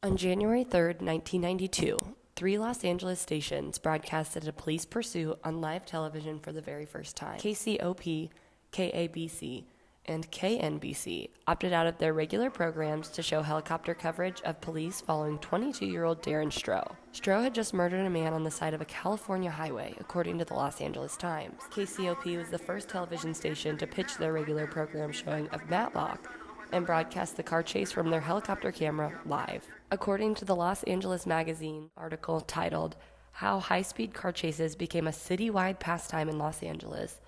On January 3, 1992, three Los Angeles stations broadcasted a police pursuit on live television for the very first time. KCOP, KABC, and KNBC opted out of their regular programs to show helicopter coverage of police following 22-year-old Darren Stroh. Stroh had just murdered a man on the side of a California highway, according to the Los Angeles Times. KCOP was the first television station to pitch their regular program showing of Matlock and broadcast the car chase from their helicopter camera live. According to the Los Angeles Magazine article titled, "How High-Speed Car Chases Became a Citywide Pastime in Los Angeles,"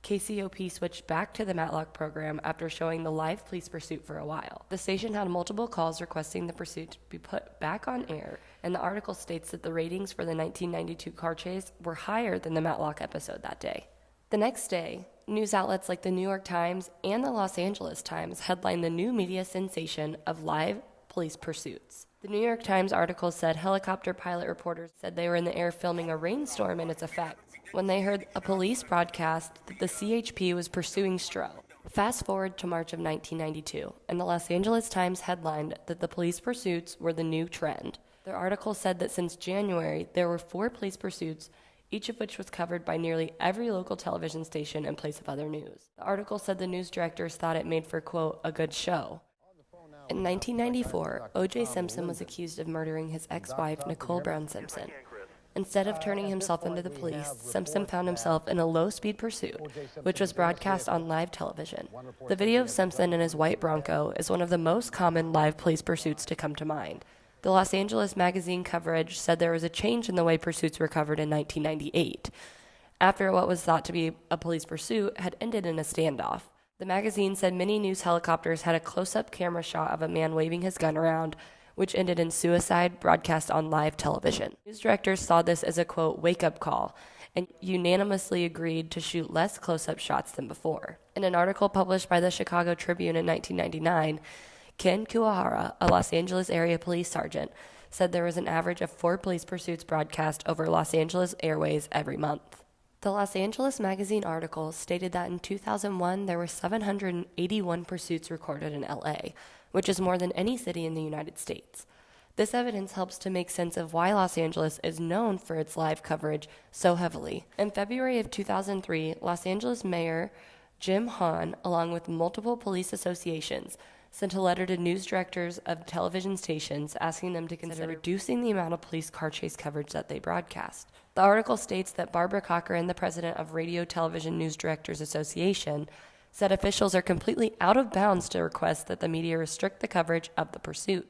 KCOP switched back to the Matlock program after showing the live police pursuit for a while. The station had multiple calls requesting the pursuit to be put back on air, and the article states that the ratings for the 1992 car chase were higher than the Matlock episode that day. The next day, news outlets like the New York Times and the Los Angeles Times headlined the new media sensation of live police pursuits. The New York Times article said helicopter pilot reporters said they were in the air filming a rainstorm and its effects when they heard a police broadcast that the CHP was pursuing Stroh. Fast forward to March of 1992, and the Los Angeles Times headlined that the police pursuits were the new trend. Their article said that since January, there were 4 police pursuits, each of which was covered by nearly every local television station in place of other news. The article said the news directors thought it made for, quote, a good show. In 1994, O.J. Simpson was accused of murdering his ex-wife, Nicole Brown Simpson. Instead of turning himself into the police, Simpson found himself in a low-speed pursuit, which was broadcast on live television. The video of Simpson and his white Bronco is one of the most common live police pursuits to come to mind. The Los Angeles Magazine coverage said there was a change in the way pursuits were covered in 1998, after what was thought to be a police pursuit had ended in a standoff. The magazine said many news helicopters had a close-up camera shot of a man waving his gun around, which ended in suicide, broadcast on live television. News directors saw this as a, quote, wake-up call, and unanimously agreed to shoot less close-up shots than before. In an article published by the Chicago Tribune in 1999, Ken Kuwahara, a Los Angeles area police sergeant, said there was an average of 4 police pursuits broadcast over Los Angeles airways every month. The Los Angeles Magazine article stated that in 2001 there were 781 pursuits recorded in LA, which is more than any city in the United States. This evidence helps to make sense of why Los Angeles is known for its live coverage so heavily. In February of 2003, Los Angeles Mayor Jim Hahn, along with multiple police associations, sent a letter to news directors of television stations asking them to consider reducing the amount of police car chase coverage that they broadcast. The article states that Barbara Cochran, the president of Radio Television News Directors Association, said officials are completely out of bounds to request that the media restrict the coverage of the pursuit.